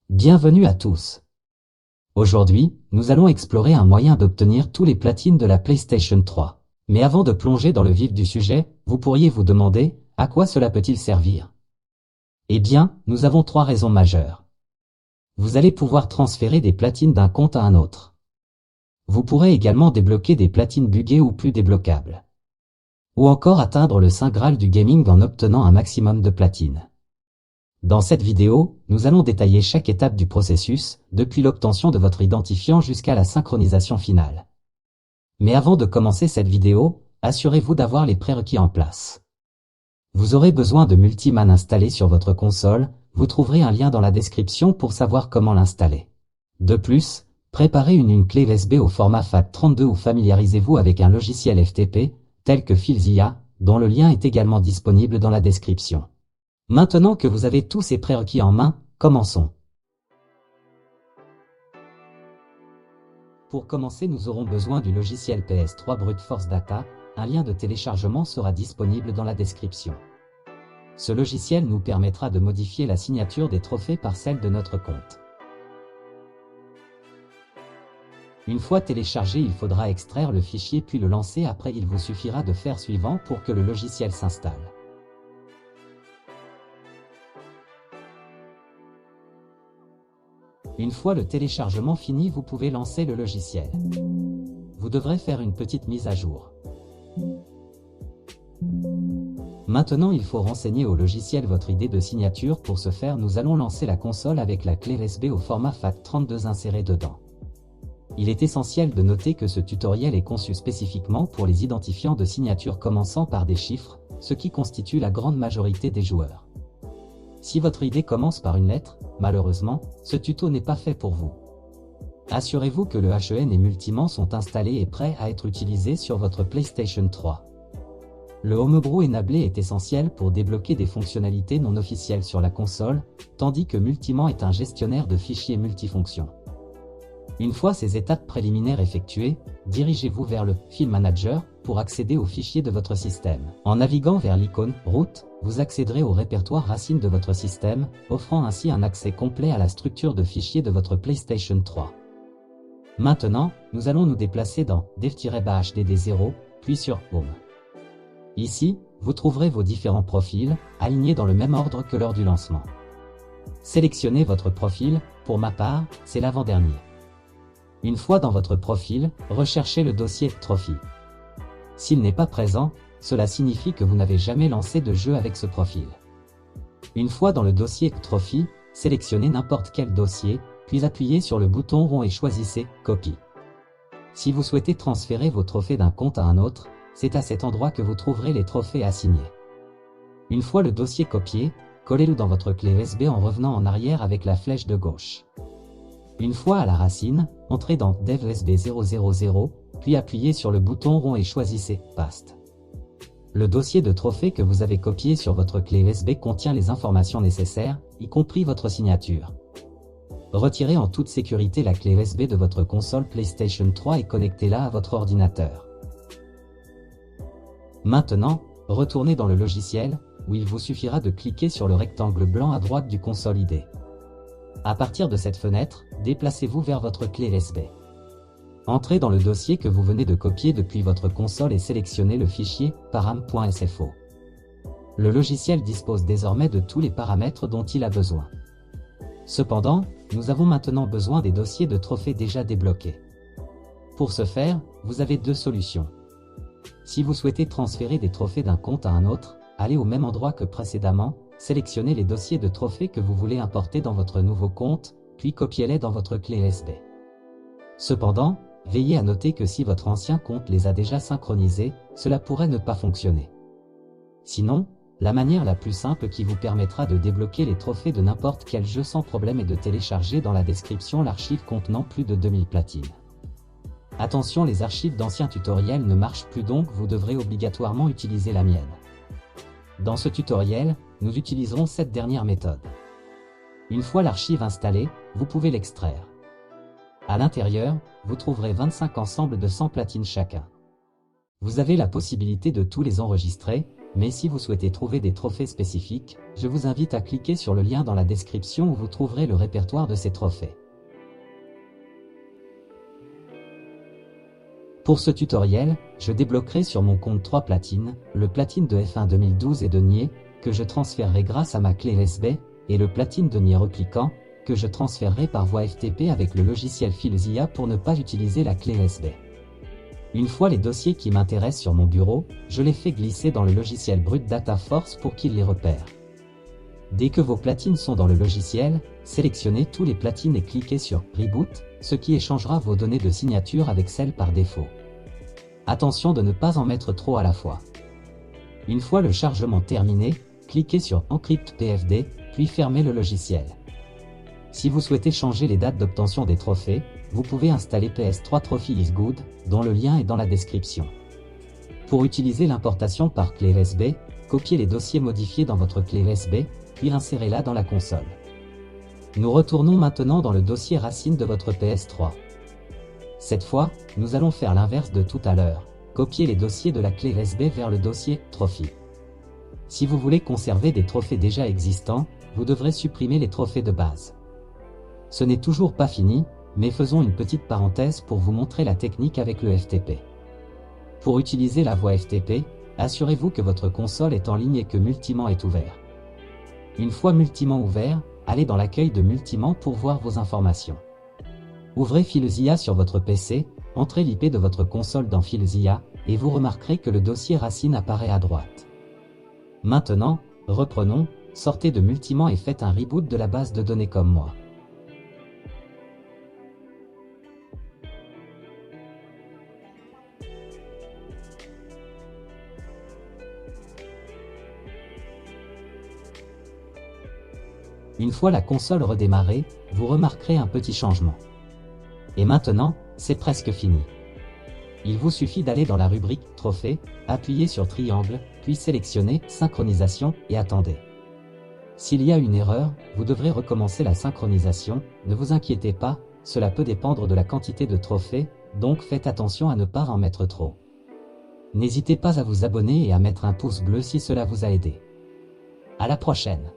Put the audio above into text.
Bienvenue à tous. Aujourd'hui, nous allons explorer un moyen d'obtenir tous les platines de la PlayStation 3. Mais avant de plonger dans le vif du sujet, vous pourriez vous demander, à quoi cela peut-il servir? Eh bien, nous avons 3 raisons majeures. Vous allez pouvoir transférer des platines d'un compte à un autre. Vous pourrez également débloquer des platines buggées ou plus débloquables. Ou encore atteindre le Saint Graal du gaming en obtenant un maximum de platines. Dans cette vidéo, nous allons détailler chaque étape du processus, depuis l'obtention de votre identifiant jusqu'à la synchronisation finale. Mais avant de commencer cette vidéo, assurez-vous d'avoir les prérequis en place. Vous aurez besoin de Multiman installé sur votre console, vous trouverez un lien dans la description pour savoir comment l'installer. De plus, préparez une clé USB au format FAT32 ou familiarisez-vous avec un logiciel FTP, tel que Filzilla, dont le lien est également disponible dans la description. Maintenant que vous avez tous ces prérequis en main, commençons. Pour commencer, nous aurons besoin du logiciel PS3 Brute Force Data, un lien de téléchargement sera disponible dans la description. Ce logiciel nous permettra de modifier la signature des trophées par celle de notre compte. Une fois téléchargé, il faudra extraire le fichier puis le lancer. Après, il vous suffira de faire suivant pour que le logiciel s'installe. Une fois le téléchargement fini, vous pouvez lancer le logiciel. Vous devrez faire une petite mise à jour. Maintenant, il faut renseigner au logiciel votre ID de signature. Pour ce faire, nous allons lancer la console avec la clé USB au format FAT32 insérée dedans. Il est essentiel de noter que ce tutoriel est conçu spécifiquement pour les identifiants de signature commençant par des chiffres, ce qui constitue la grande majorité des joueurs. Si votre ID commence par une lettre, malheureusement, ce tuto n'est pas fait pour vous. Assurez-vous que le HEN et Multiman sont installés et prêts à être utilisés sur votre PlayStation 3. Le Homebrew Enable est essentiel pour débloquer des fonctionnalités non officielles sur la console, tandis que Multiman est un gestionnaire de fichiers multifonctions. Une fois ces étapes préliminaires effectuées, dirigez-vous vers le File Manager pour accéder aux fichiers de votre système. En naviguant vers l'icône Root, vous accéderez au répertoire racine de votre système, offrant ainsi un accès complet à la structure de fichiers de votre PlayStation 3. Maintenant, nous allons nous déplacer dans Dev-HDD0, puis sur Home. Ici, vous trouverez vos différents profils, alignés dans le même ordre que lors du lancement. Sélectionnez votre profil, pour ma part, c'est l'avant-dernier. Une fois dans votre profil, recherchez le dossier Trophy. S'il n'est pas présent, cela signifie que vous n'avez jamais lancé de jeu avec ce profil. Une fois dans le dossier Trophy, sélectionnez n'importe quel dossier, puis appuyez sur le bouton rond et choisissez Copie. Si vous souhaitez transférer vos trophées d'un compte à un autre, c'est à cet endroit que vous trouverez les trophées assignés. Une fois le dossier copié, collez-le dans votre clé USB en revenant en arrière avec la flèche de gauche. Une fois à la racine, entrez dans Dev USB 000, puis appuyez sur le bouton rond et choisissez Paste. Le dossier de trophée que vous avez copié sur votre clé USB contient les informations nécessaires, y compris votre signature. Retirez en toute sécurité la clé USB de votre console PlayStation 3 et connectez-la à votre ordinateur. Maintenant, retournez dans le logiciel, où il vous suffira de cliquer sur le rectangle blanc à droite du console ID. À partir de cette fenêtre, déplacez-vous vers votre clé USB. Entrez dans le dossier que vous venez de copier depuis votre console et sélectionnez le fichier param.sfo. Le logiciel dispose désormais de tous les paramètres dont il a besoin. Cependant, nous avons maintenant besoin des dossiers de trophées déjà débloqués. Pour ce faire, vous avez 2 solutions. Si vous souhaitez transférer des trophées d'un compte à un autre, allez au même endroit que précédemment, sélectionnez les dossiers de trophées que vous voulez importer dans votre nouveau compte, puis copiez-les dans votre clé USB. Cependant, veillez à noter que si votre ancien compte les a déjà synchronisés, cela pourrait ne pas fonctionner. Sinon, la manière la plus simple qui vous permettra de débloquer les trophées de n'importe quel jeu sans problème est de télécharger dans la description l'archive contenant plus de 2000 platines. Attention, les archives d'anciens tutoriels ne marchent plus, donc vous devrez obligatoirement utiliser la mienne. Dans ce tutoriel, nous utiliserons cette dernière méthode. Une fois l'archive installée, vous pouvez l'extraire. À l'intérieur, vous trouverez 25 ensembles de 100 platines chacun. Vous avez la possibilité de tous les enregistrer, mais si vous souhaitez trouver des trophées spécifiques, je vous invite à cliquer sur le lien dans la description où vous trouverez le répertoire de ces trophées. Pour ce tutoriel, je débloquerai sur mon compte 3 platines, le platine de F1 2012 et de Nier, que je transférerai grâce à ma clé USB, et le platine de Nier Repliquant, que je transférerai par voie FTP avec le logiciel FileZilla pour ne pas utiliser la clé USB. Une fois les dossiers qui m'intéressent sur mon bureau, je les fais glisser dans le logiciel Brut Data Force pour qu'il les repère. Dès que vos platines sont dans le logiciel, sélectionnez tous les platines et cliquez sur Reboot, ce qui échangera vos données de signature avec celles par défaut. Attention de ne pas en mettre trop à la fois. Une fois le chargement terminé, cliquez sur Encrypt PFD, puis fermez le logiciel. Si vous souhaitez changer les dates d'obtention des trophées, vous pouvez installer PS3 Trophy is Good, dont le lien est dans la description. Pour utiliser l'importation par clé USB, copiez les dossiers modifiés dans votre clé USB, puis insérez-la dans la console. Nous retournons maintenant dans le dossier racine de votre PS3. Cette fois, nous allons faire l'inverse de tout à l'heure, copier les dossiers de la clé USB vers le dossier Trophy. Si vous voulez conserver des trophées déjà existants, vous devrez supprimer les trophées de base. Ce n'est toujours pas fini, mais faisons une petite parenthèse pour vous montrer la technique avec le FTP. Pour utiliser la voie FTP, assurez-vous que votre console est en ligne et que Multiman est ouvert. Une fois Multiman ouvert, allez dans l'accueil de Multiman pour voir vos informations. Ouvrez FileZilla sur votre PC, entrez l'IP de votre console dans FileZilla, et vous remarquerez que le dossier racine apparaît à droite. Maintenant, reprenons, sortez de Multiman et faites un reboot de la base de données comme moi. Une fois la console redémarrée, vous remarquerez un petit changement. Et maintenant, c'est presque fini. Il vous suffit d'aller dans la rubrique « Trophées », appuyer sur triangle, puis sélectionner « Synchronisation » et attendez. S'il y a une erreur, vous devrez recommencer la synchronisation, ne vous inquiétez pas, cela peut dépendre de la quantité de trophées, donc faites attention à ne pas en mettre trop. N'hésitez pas à vous abonner et à mettre un pouce bleu si cela vous a aidé. À la prochaine.